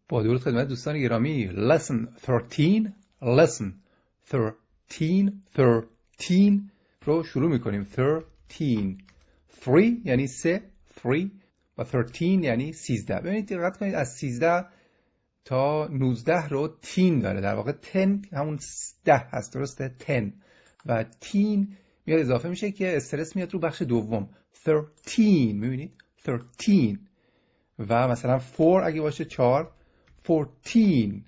با درود خدمت دوستان گرامی. lesson 13 رو شروع میکنیم. 13 3 یعنی 3 و 13 یعنی 13. ببینید دقت کنید از 13 تا 19 رو تین داره، در واقع 10 همون 10 هست، درسته؟ 10 و تین میاد اضافه میشه که استرس میاد رو بخش دوم 13. میبینید 13 و مثلا 4 اگه باشه 4 14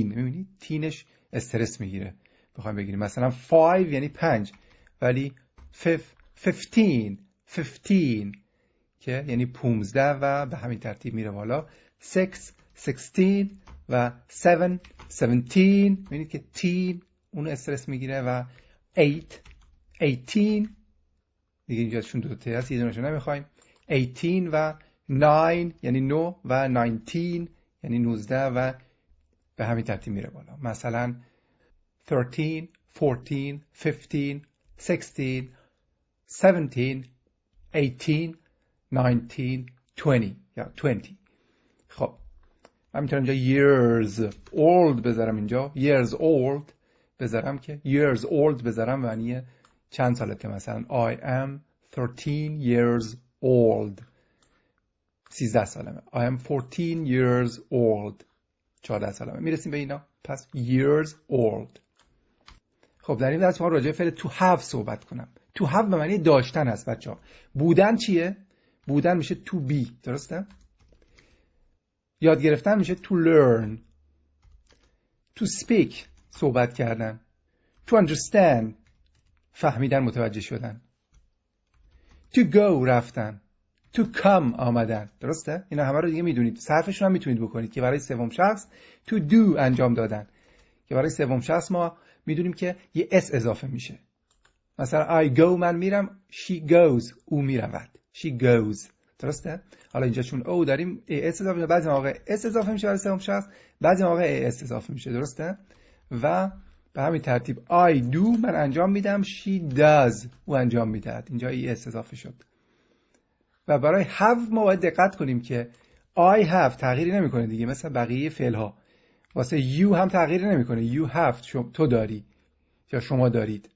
میبینید تینش استرس میگیره. بخوایم بگیریم مثلا 5 یعنی 5 ولی 15 که یعنی 15 و به همین ترتیب میره بالا. 6 16 و 7 17 میبینید که تین اون استرس میگیره و 8 18 دیگه اینجاشون دو تا هست، یه دونهشو نمیخوایم. 18 و 9 یعنی 9 و 19 یعنی 19 و به همین ترتیب میره بالا. مثلا 13 14 15 16 17 18 19 20 یا 20. خب من میتونم اینجا years old بذارم، اینجا years old بذارم که years old بذارم معنی چند سالته. مثلا I am 13 years old 13 سالمه. I am 14 years old 14 سالمه. میرسیم به اینا. پس years old. خب در این درس ما راجع به فعل to have صحبت کنم. to have به معنی داشتن هست بچه‌ها. بودن چیه؟ بودن میشه to be، درسته؟ یاد گرفتن میشه to learn. to speak صحبت کردن. to understand فهمیدن، متوجه شدن. to go رفتن. to come آمدن، درسته؟ اینا همه رو دیگه میدونید. صرفشون هم میتونید بکنید که برای سوم شخص to do انجام دادن، که برای سوم شخص ما میدونیم که یه s اضافه میشه. مثلا I go من میرم، she goes او میرود، she goes، درسته؟ حالا اینجا چون او داریم s اضافه میشه، بعضی موقع s اضافه میشه برای سوم شخص، بعضی موقع s اضافه میشه، درسته؟ و به همین ترتیب I do من انجام میدم، she does او انجام میدهد. اینجا s اضافه شد. و برای have ما باید دقت کنیم که I have تغییری نمیکنه دیگه، مثل بقیه فعل ها. واسه you هم تغییری نمیکنه. you have تو داری یا شما دارید.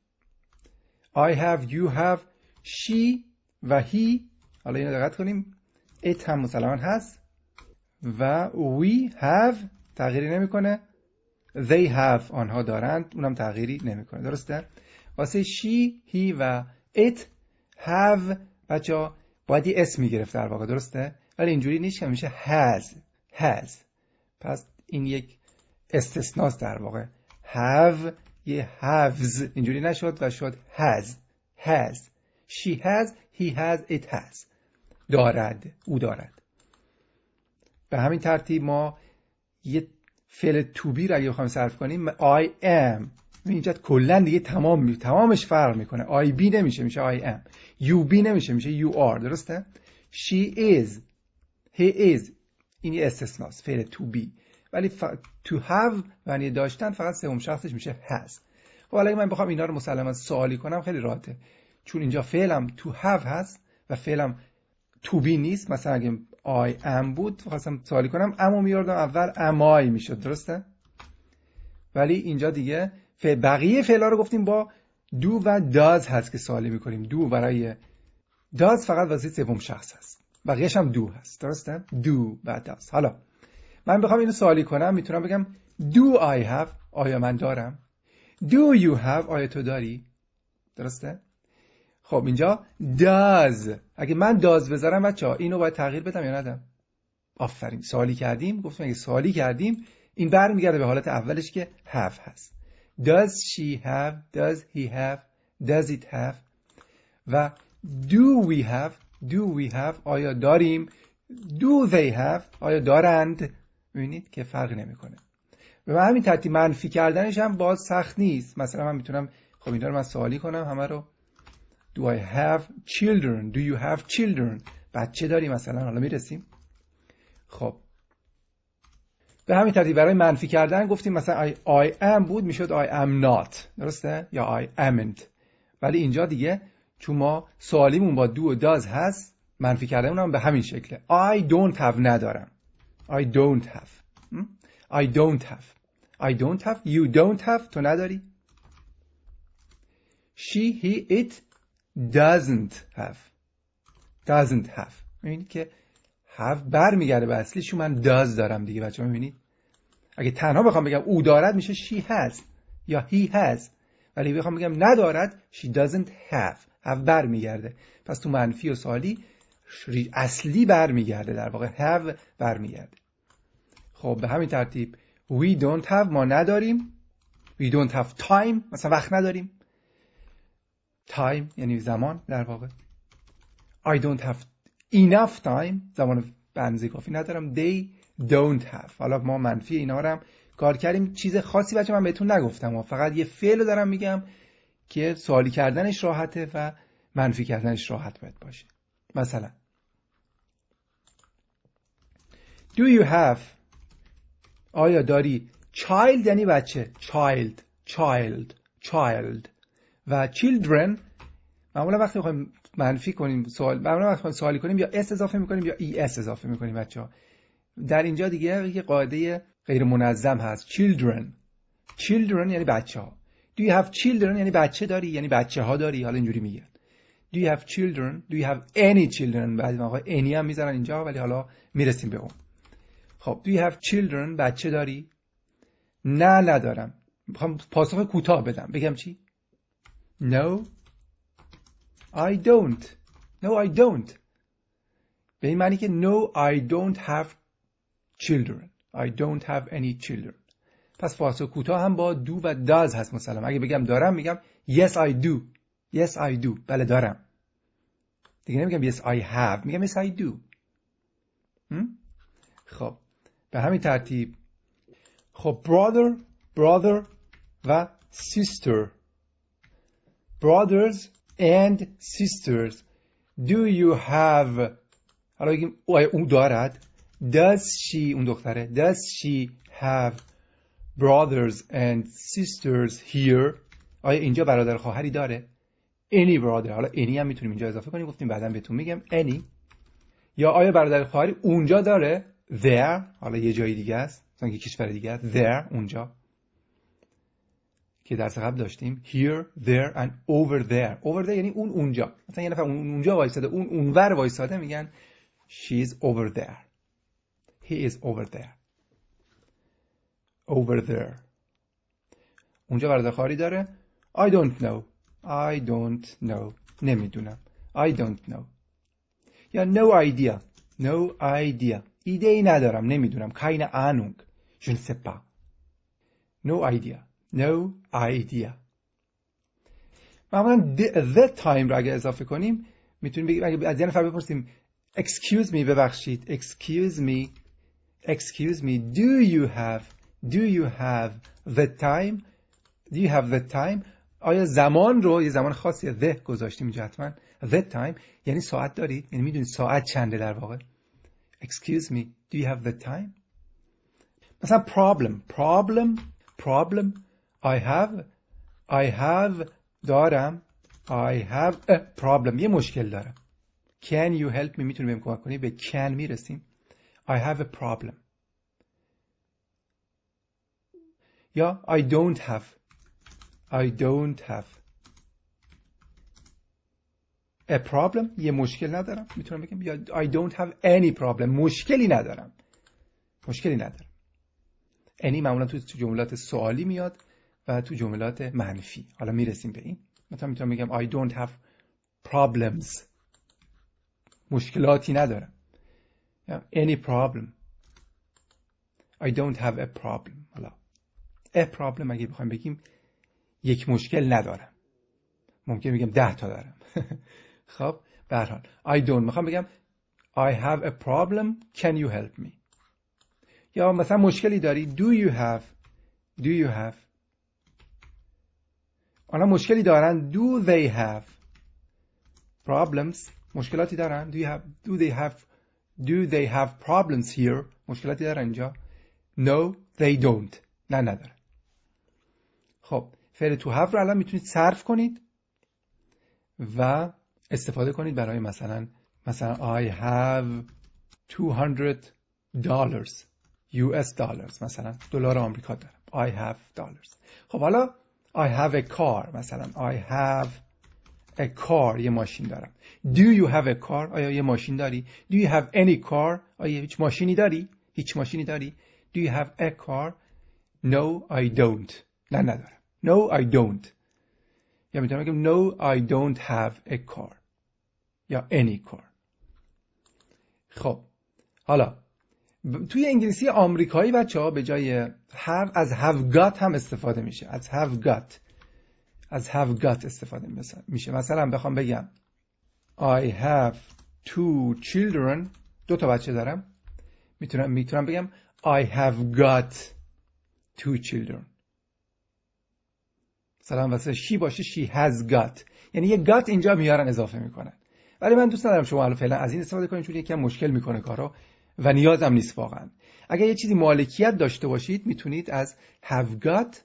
I have you have she و he. حالا اینو دقت کنیم it هم مسلماً هست و we have تغییری نمیکنه. they have آنها دارند اونم تغییری نمیکنه، درسته؟ واسه she he و it have بچه‌ها باید یه اسم میگرفت در واقع، درسته؟ ولی اینجوری نیست که میشه has. پس این یک استثناست در واقع. have یه haves اینجوری نشد و شد has. she has he has it has. دارد او دارد. به همین ترتیب ما یه فعل to be را اگه بخوایم صرف کنیم I am، اینجا کلا دیگه تمامش فرق میکنه. I be نمیشه، میشه I am. you be نمیشه، میشه you are، درسته؟ she is he is این یه استثناست فعل to be. ولی to have معنی داشتن فقط سوم شخصش میشه has. خب حالا اگه من بخوام اینا رو مسلما سوالی کنم خیلی راحته، چون اینجا فعلم to have هست و فعلم to be نیست. مثلا اگه I am بود خواستم سوالی کنم امو میاردم اول am I میشد، درسته؟ ولی اینجا دیگه بقیه فعلا رو گفتیم با do و does هست که سوالی میکنیم. do برای does فقط واسه سوم شخص هست، بقیه‌ش هم do هست، درسته؟ do و does. حالا من بخوام اینو سوالی کنم میتونم بگم do I have آیا من دارم؟ do you have آیا تو داری؟ درسته؟ خب اینجا does، اگه من does بذارم بچه‌ها اینو باید تغییر بدم یا ندم؟ آفرین، سوالی کردیم، گفتم اگه سوالی کردیم این برمیگرده به حالت اولش که have هست. does she have does he have does it have. و do we have آیا داریم؟ do they have آیا دارند؟ ببینید که فرق نمیکنه. به همین ترتیب منفی کردنش هم باز سخت نیست. مثلا من میتونم خب اینا رو من سوالی کنم همه رو. do I have children do you have children بچه داری مثلا. حالا میرسیم. خب به همین ترتیب برای منفی کردن گفتیم مثلا I am بود میشد I am not، درسته؟ یا I amn't. ولی اینجا دیگه چون ما سوالیمون با do و does هست منفی کردن اونم به همین شکله. I don't have ندارم. I don't have. I don't have. I don't have. You don't have. تو نداری. She, he, it doesn't have. Doesn't have. میبینید که have برمیگرده به اصلیش. من does دارم دیگه بچه‌ها. میبینید اگه تنها بخوام بگم او دارد میشه she has یا he has، ولی بخوام بگم ندارد she doesn't have. have برمیگرده. پس تو منفی و سوالی اصلی برمیگرده، در واقع have برمیگرده. خب به همین ترتیب we don't have ما نداریم. we don't have time مثلا وقت نداریم. time یعنی زمان در واقع. I don't have enough time زمان به اندازه کافی ندارم. they don't have. حالا ما منفی اینا رو هم کار کردیم. چیز خاصی بچه من بهتون نگفتم، فقط یه فعل رو دارم میگم که سوالی کردنش راحته و منفی کردنش راحت باید باشه. مثلا do you have آیا داری. child یعنی بچه. child و children معمولا وقتی میخوایم منفی کنیم معمولا وقتی سوالی کنیم یا s اضافه میکنیم یا es اضافه میکنیم بچه‌ها. در اینجا دیگه یه قاعده غیر منظم هست. children یعنی بچه‌ها. do you have children یعنی بچه داری، یعنی بچه‌ها داری. حالا اینجوری میگن do you have children. do you have any children. بعضی موقع any هم میذارن اینجا ولی حالا میرسیم به اون. خب do you have children بچه داری؟ نه ندارم. میخوام پاسخ کوتاه بدم. بگم چی؟ No I don't. به این معنی که no I don't have children. I don't have any children. پس پاسخ کوتاه هم با do و does هست. مثلا اگه بگم دارم میگم yes I do. بله دارم. دیگه نمیگم yes I have، میگم yes I do. خب به همین ترتیب خب brother و sister. brothers and sisters. do you have حالا بگیم او دارد. does she اون دختره does she have brothers and sisters here. آیا اینجا برادر خواهری داره؟ any brother. حالا any هم میتونیم اینجا اضافه کنیم، گفتیم بعداً بهتون میگم any. یا آیا برادر خواهری اونجا داره؟ there. حالا یه جای دیگه است، مثلا یه کشور دیگه است. there اونجا که درس قبل داشتیم. here there and over there یعنی اون اونجا. مثلا یه نفر اونجا وایساده، اون اونور وایساده، میگن she is over there. he is over there. اونجا برادر خواهری داره. I don't know نمیدونم. I don't know. یا no idea ایده ای ندارم، نمیدونم. keine Ahnung je ne sais pas. no idea. معمولا the time رو اگه اضافه کنیم میتونیم بگیم، اگه از یه نفر بپرسیم excuse me ببخشید excuse me do you have the time. آیا زمان رو یه زمان خاصی the گذاشتیم اینجا حتما. the time یعنی ساعت دارید، یعنی میدونید ساعت چنده در واقع. excuse me do you have the time. مثلا problem I have دارم. I have a problem یه مشکل دارم. can you help me میتونی بهم کمک کنی. به can میرسیم. I have a problem. یا I don't have a problem یه مشکل ندارم، میتونم بگم. یا I don't have any problem مشکلی ندارم. any معمولا تو جملات سوالی میاد و تو جملات منفی. حالا میرسیم به این. مثلا میتونم بگم I don't have problems مشکلاتی ندارم. any problem I don't have a problem. حالا a problem اگه بخوایم بگیم یک مشکل ندارم، ممکن بگم 10 تا دارم. خب به هر حال I don't میخوام بگم I have a problem can you help me. یا مثلا مشکلی داری do you have آنها مشکلی دارن do they have problems مشکلاتی دارن. do they have problems here مشکلاتی دارن اینجا. no they don't نه ندارن. خب فعل to have رو الان میتونید صرف کنید و استفاده کنید برای مثلا مثلا I have $200 US dollars، مثلا دلار آمریکا دارم. I have dollars. خب حالا I have a car، مثلا I have a car، یه ماشین دارم. Do you have a car؟ آیا یه ماشین داری؟ Do you have any car؟ آیا هیچ ماشینی داری؟ هیچ ماشینی داری؟ Do you have a car؟ No I don't. نه ندارم. No I don't. یا میتونم بگم No I don't have a car یا any car. خب حالا توی انگلیسی آمریکایی بچه‌ها به جای have از have got هم استفاده میشه. از have got استفاده میشه. مثلا بخوام بگم I have 2 children، 2 تا بچه دارم، میتونم بگم I have got 2 children. مثلا واسه she باشه she has got، یعنی یه got اینجا میارن اضافه میکنن. ولی من دوست ندارم شما الان فعلا از این استفاده کنید چون یکم مشکل میکنه کارو و نیازم نیست واقعا. اگر یه چیزی مالکیت داشته باشید میتونید از have got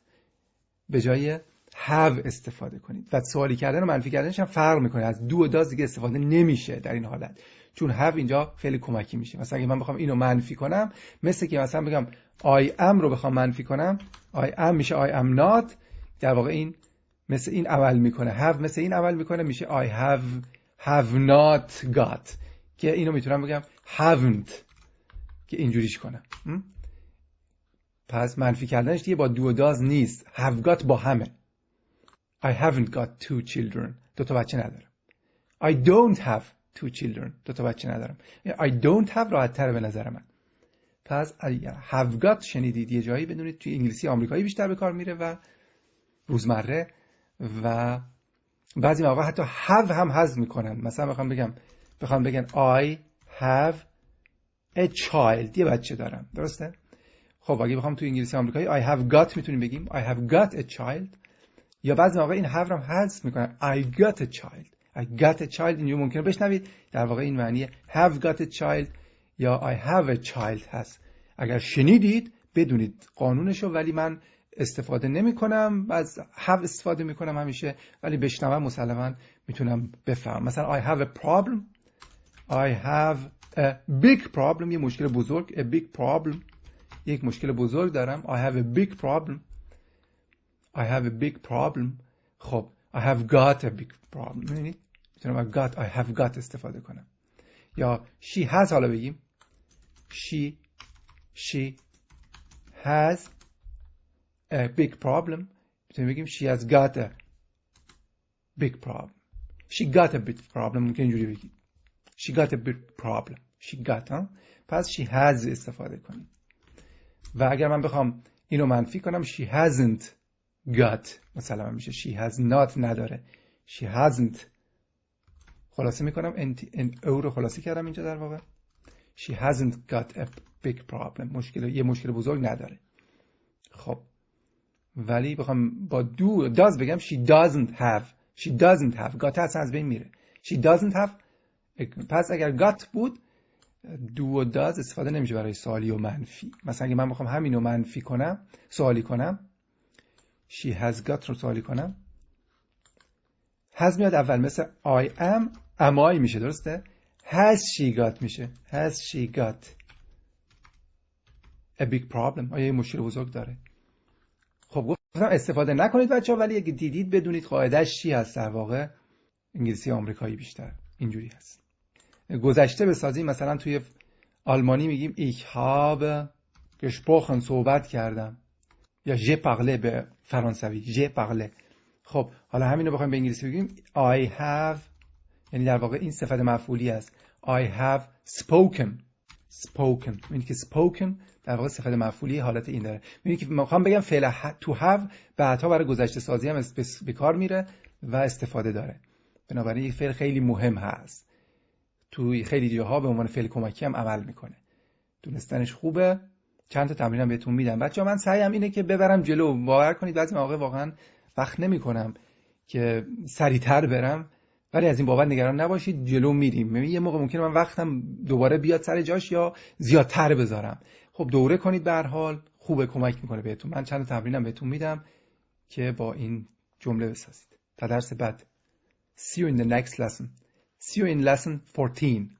به جای have استفاده کنید و سوالی کردن و منفی کردنش هم فرق میکنه. از do و does دیگه استفاده نمیشه در این حالت، چون have اینجا خیلی کمکی میشه. مثلا اگه من بخوام اینو منفی کنم، مثل که مثلا بگم I am رو بخوام منفی کنم، I am میشه I am not، در واقع این مثل این عمل میکنه. have مثل این عمل میکنه، میشه I have not got، که اینو میتونم بگم haven't که اینجوریش کنم. پس منفی کردنش دیگه با do و does نیست، have got با همه. I haven't got 2 children، 2 تا بچه ندارم. I don't have 2 children، 2 تا بچه ندارم. I don't have راحت تره به نظر من. پس have got شنیدید یه جایی بدونید توی انگلیسی آمریکایی بیشتر به کار میره و روزمره، و بعضی مواقع حتی have هم حذف میکنن. مثلا بخوام بگن I have a child، یه بچه دارم، درسته؟ خب اگه بخوام توی انگلیسی آمریکایی I have got میتونیم بگیم I have got a child، یا بعضی مواقع این have هم حذف میکنن I got a child. I got a child اینجا ممکنه بشنوید در واقع این معنی have got a child یا I have a child هست. اگر شنیدید بدونید قانونشو، ولی من استفاده نمی کنم، از have استفاده می کنم همیشه، ولی بشنوم مسلما میتونم بفهم. مثلا I have a problem، I have a big problem، یه مشکل بزرگ، a big problem، یک مشکل بزرگ دارم. I have a big problem، I have a big problem. خب I have got a big problem، می‌بینید میتونم I have got استفاده کنم. یا she has، حالا بگیم she has a big problem، میتونیم بگیم she has got a big problem. she got a big problem ممکن اینجوری بگیم she got a big problem. she got پس she has استفاده کنیم. و اگر من بخوام اینو منفی کنم she hasn't got، مثلا میشه she has not نداره she hasn't. خلاصه میکنم این او رو خلاصه کردم اینجا در واقع she hasn't got a big problem، یه مشکل بزرگ نداره. خب ولی بخوام با do does بگم she doesn't have got اصلا از بین میره she doesn't have. پس اگر got بود do و does استفاده نمیشه برای سوالی و منفی. مثلا اگه من بخوام همینو منفی کنم سوالی کنم she has got رو سوالی کنم has میاد اول مثل I am I میشه، درسته؟ has she got میشه has she got a big problem، آیا یه مشکل بزرگ داره. خب گفتم استفاده نکنید بچه ها، ولی اگه دیدید بدونید قاعدهش چی هست. در واقع انگلیسی آمریکایی بیشتر اینجوری هست. گذشته بسازیم، مثلا توی آلمانی میگیم ich habe gesprochen، صحبت کردم، یا j'ai parlé به فرانسوی j'ai parlé. خب حالا همینو بخوایم به انگلیسی بگیم I have، یعنی در واقع این صفت مفعولی است I have spoken. می‌بینید که spoken در واقع صفت مفعولی حالت این داره. می‌بینید که می‌خوام بگم فعل to have بعدها برای گذشته سازی هم به کار میره و استفاده داره. بنابراین این فعل خیلی مهم هست، توی خیلی جاها به عنوان فعل کمکی هم عمل میکنه. دونستنش خوبه. چند تا تمرین هم بهتون میدم بچه‌ها. من سعیم اینه که ببرم جلو. باور کنید بعضی مواقع واقعا وقت نمی‌کنم که سریعتر برم، ولی از این بابت نگران نباشید، جلو میریم. یه موقع ممکنه من وقتم دوباره بیاد سر جاش یا زیادتر بذارم. خب دوره کنید، به هر حال خوبه، کمک میکنه بهتون. من چند تا تمرینم بهتون میدم که با این جمله بسازید. تا درس بعد. See you in the next lesson. See you in lesson 14.